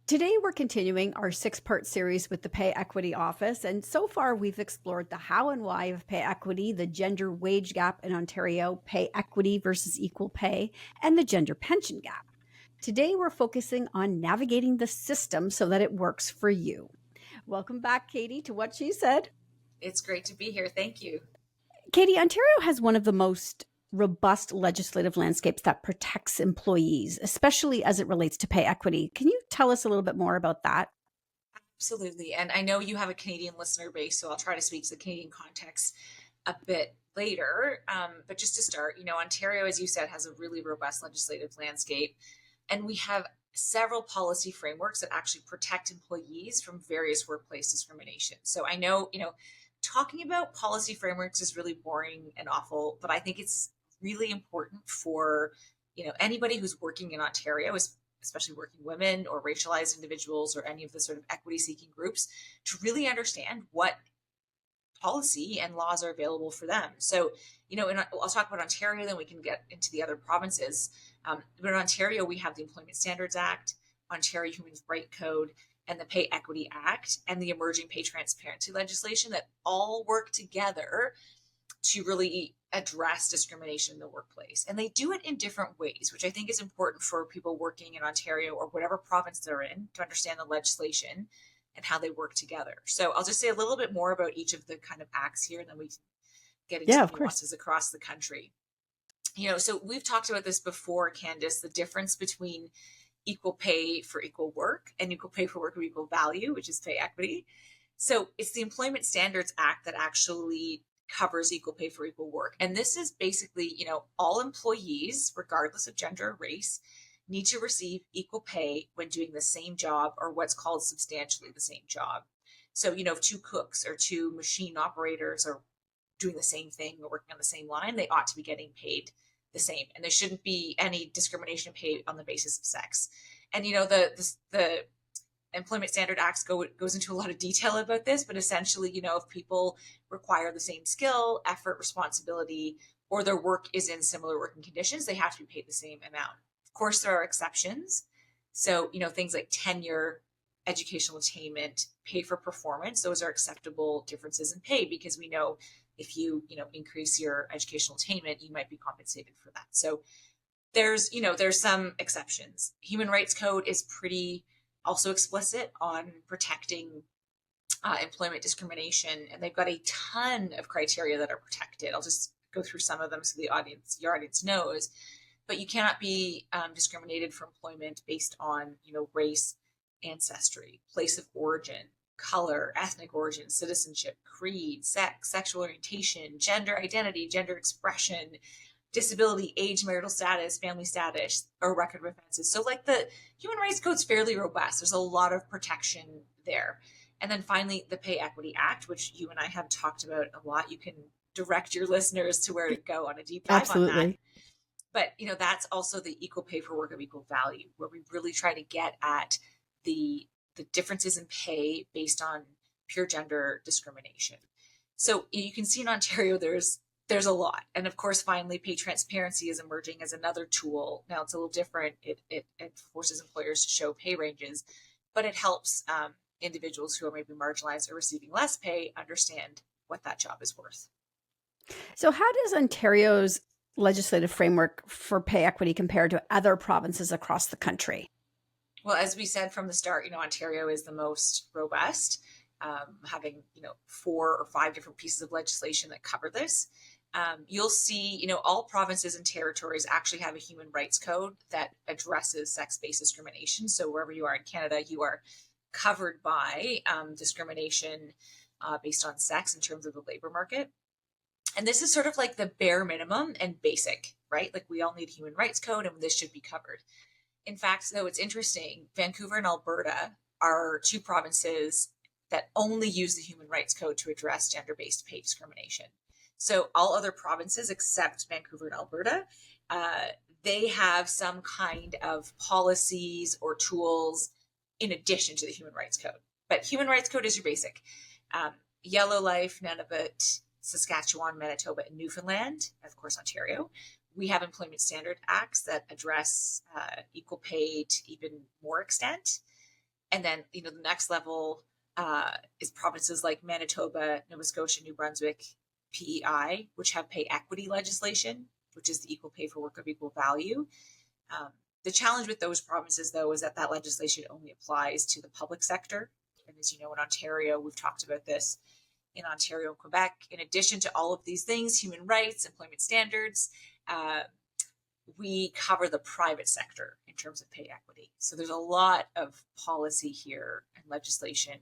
Today, we're continuing our six-part series with the Pay Equity Office. And so far, we've explored the how and why of pay equity, the gender wage gap in Ontario, pay equity versus equal pay, and the gender pension gap. Today, we're focusing on navigating the system so that it works for you. Welcome back, Kadie, to What She Said. It's great to be here. Thank you. Kadie, Ontario has one of the most robust legislative landscapes that protects employees, especially as it relates to pay equity. Can you tell us a little bit more about that? Absolutely. And I know you have a Canadian listener base, so I'll try to speak to the Canadian context a bit later. But just to start, Ontario, as you said, has a really robust legislative landscape. And we have several policy frameworks that actually protect employees from various workplace discrimination. So I know, talking about policy frameworks is really boring and awful, but I think it's really important for, anybody who's working in Ontario, especially working women or racialized individuals or any of the sort of equity seeking groups, to really understand what policy and laws are available for them. So, I'll talk about Ontario, then we can get into the other provinces. But in Ontario, we have the Employment Standards Act, Ontario Human Rights Code, and the Pay Equity Act, and the emerging pay transparency legislation that all work together to really address discrimination in the workplace. And they do it in different ways, which I think is important for people working in Ontario or whatever province they're in to understand the legislation and how they work together. So I'll just say a little bit more about each of the kind of acts here, and then we can get into Yeah, the of course. nuances across the country. So we've talked about this before, Candace, the difference between equal pay for equal work and equal pay for work of equal value, which is pay equity. So it's the Employment Standards Act that actually covers equal pay for equal work. And this is basically, all employees, regardless of gender or race, need to receive equal pay when doing the same job or what's called substantially the same job. So, if two cooks or two machine operators are doing the same thing or working on the same line, they ought to be getting paid the same. And there shouldn't be any discrimination paid on the basis of sex. And, the Employment Standard Act goes into a lot of detail about this, but essentially, if people require the same skill, effort, responsibility, or their work is in similar working conditions, they have to be paid the same amount. Of course, there are exceptions. So, things like tenure, educational attainment, pay for performance, those are acceptable differences in pay because we know if you, increase your educational attainment, you might be compensated for that. So there's some exceptions. Human Rights Code is pretty also explicit on protecting employment discrimination, and they've got a ton of criteria that are protected. I'll just go through some of them so your audience knows. But you cannot be discriminated for employment based on, race, ancestry, place of origin, color, ethnic origin, citizenship, creed, sex, sexual orientation, gender identity, gender expression, disability, age, marital status, family status, or record of offenses. So like the Human Rights Code's fairly robust. There's a lot of protection there. And then finally, the Pay Equity Act, which you and I have talked about a lot. You can direct your listeners to where to go on a deep dive on that. Absolutely. But, that's also the equal pay for work of equal value, where we really try to get at the differences in pay based on pure gender discrimination. So you can see in Ontario, there's a lot. And of course, finally, pay transparency is emerging as another tool. Now it's a little different. It forces employers to show pay ranges, but it helps individuals who are maybe marginalized or receiving less pay understand what that job is worth. So, how does Ontario's legislative framework for pay equity compare to other provinces across the country? Well, as we said from the start, Ontario is the most robust, having, 4 or 5 different pieces of legislation that cover this. You'll see, all provinces and territories actually have a human rights code that addresses sex-based discrimination. So wherever you are in Canada, you are covered by discrimination based on sex in terms of the labor market. And this is sort of like the bare minimum and basic, right? Like we all need a human rights code and this should be covered. In fact, though, it's interesting, Vancouver and Alberta are 2 provinces that only use the Human Rights Code to address gender-based pay discrimination. So all other provinces except Vancouver and Alberta, they have some kind of policies or tools in addition to the Human Rights Code. But Human Rights Code is your basic. Yellowknife, Nunavut, Saskatchewan, Manitoba, and Newfoundland, and of course, Ontario. We have employment standard acts that address equal pay to even more extent. And then, the next level is provinces like Manitoba, Nova Scotia, New Brunswick, PEI, which have pay equity legislation, which is the equal pay for work of equal value. Um, the challenge with those provinces, though, is that legislation only applies to the public sector. And as you know, in Ontario, we've talked about this, in Ontario and Quebec, in addition to all of these things, human rights, employment standards, uh, we cover the private sector in terms of pay equity. So there's a lot of policy here and legislation,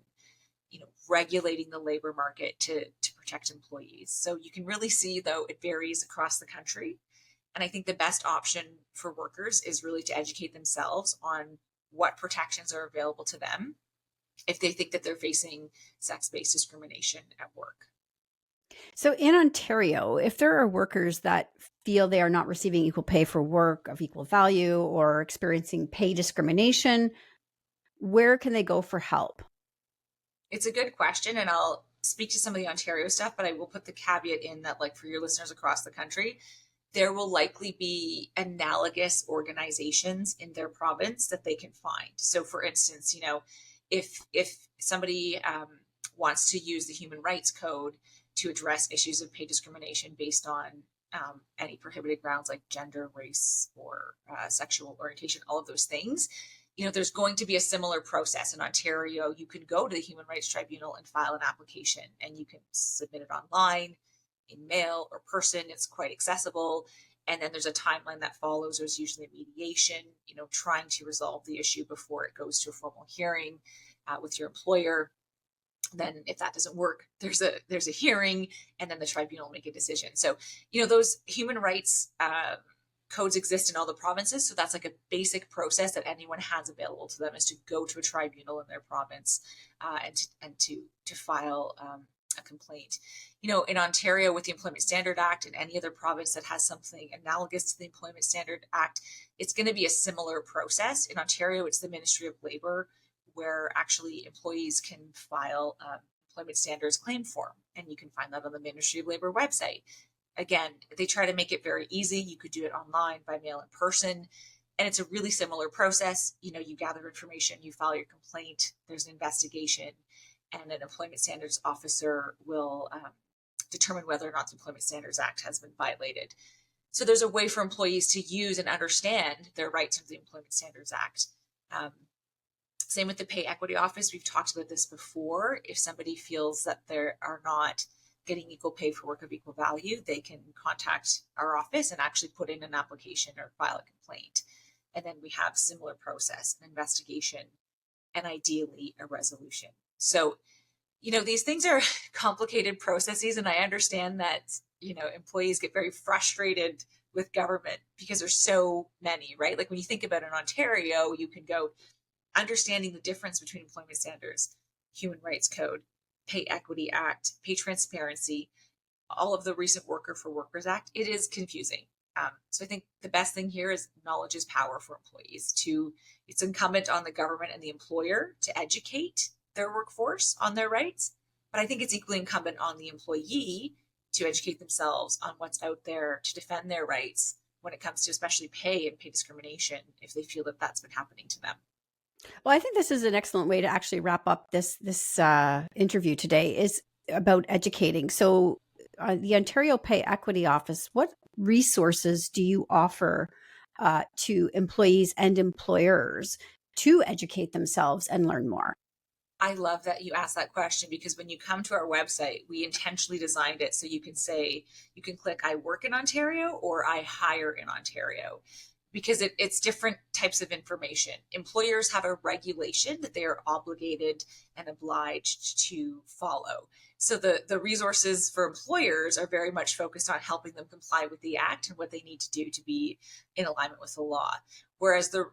regulating the labor market to protect employees. So you can really see, though, it varies across the country. And I think the best option for workers is really to educate themselves on what protections are available to them if they think that they're facing sex-based discrimination at work. So in Ontario, if there are workers that feel they are not receiving equal pay for work of equal value or experiencing pay discrimination, where can they go for help? It's a good question, and I'll speak to some of the Ontario stuff, but I will put the caveat in that, like, for your listeners across the country, there will likely be analogous organizations in their province that they can find. So, for instance, if somebody wants to use the Human Rights Code to address issues of pay discrimination based on any prohibited grounds like gender, race, or sexual orientation, all of those things, there's going to be a similar process in Ontario. You can go to the Human Rights Tribunal and file an application, and you can submit it online, in mail, or person. It's quite accessible. And then there's a timeline that follows. There's usually a mediation, trying to resolve the issue before it goes to a formal hearing with your employer. Then if that doesn't work, there's a hearing, and then the tribunal will make a decision. So, those human rights codes exist in all the provinces. So that's like a basic process that anyone has available to them, is to go to a tribunal in their province and to file a complaint. In Ontario, with the Employment Standard Act, and any other province that has something analogous to the Employment Standard Act, it's going to be a similar process. In Ontario, it's the Ministry of Labor, where actually employees can file employment standards claim form, and you can find that on the Ministry of Labor website. Again, they try to make it very easy. You could do it online, by mail, in person, and it's a really similar process. You gather information, you file your complaint, there's an investigation, and an employment standards officer will determine whether or not the Employment Standards Act has been violated. So there's a way for employees to use and understand their rights under the Employment Standards Act. Same with the Pay Equity Office. We've talked about this before. If somebody feels that they are not getting equal pay for work of equal value, they can contact our office and actually put in an application or file a complaint. And then we have similar process, an investigation, and ideally a resolution. So, these things are complicated processes, and I understand that, employees get very frustrated with government because there's so many, right? Like when you think about in Ontario, you can go understanding the difference between employment standards, Human Rights Code, Pay Equity Act, Pay Transparency, all of the recent Worker for Workers Act. It is confusing. So I think the best thing here is knowledge is power for employees. It's incumbent on the government and the employer to educate their workforce on their rights, but I think it's equally incumbent on the employee to educate themselves on what's out there to defend their rights when it comes to especially pay and pay discrimination, if they feel that that's been happening to them. Well, I think this is an excellent way to actually wrap up this interview today, is about educating. So the Ontario Pay Equity Office, what resources do you offer to employees and employers to educate themselves and learn more? I love that you asked that question, because when you come to our website, we intentionally designed it so you can click I work in Ontario or I hire in Ontario, because it's different types of information. Employers have a regulation that they are obligated and obliged to follow. So the resources for employers are very much focused on helping them comply with the act and what they need to do to be in alignment with the law. Whereas the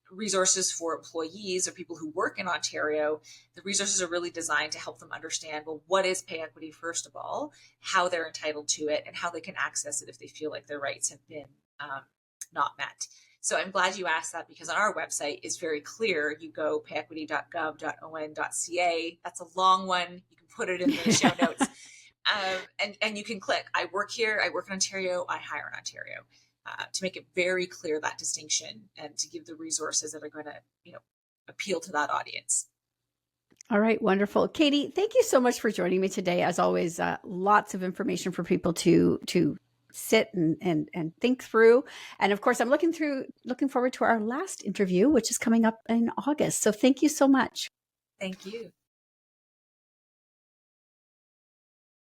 resources for employees or people who work in Ontario, the resources are really designed to help them understand, well, what is pay equity, first of all, how they're entitled to it, and how they can access it if they feel like their rights have been not met. So I'm glad you asked that, because on our website it's very clear. You go payequity.gov.on.ca. That's a long one. You can put it in the show notes. And you can click, I work here, I work in Ontario, I hire in Ontario. To make it very clear, that distinction, and to give the resources that are going to, appeal to that audience. All right, wonderful. Kadie, thank you so much for joining me today. As always, lots of information for people to sit and think through. And of course, I'm looking forward to our last interview, which is coming up in August. So thank you so much. Thank you.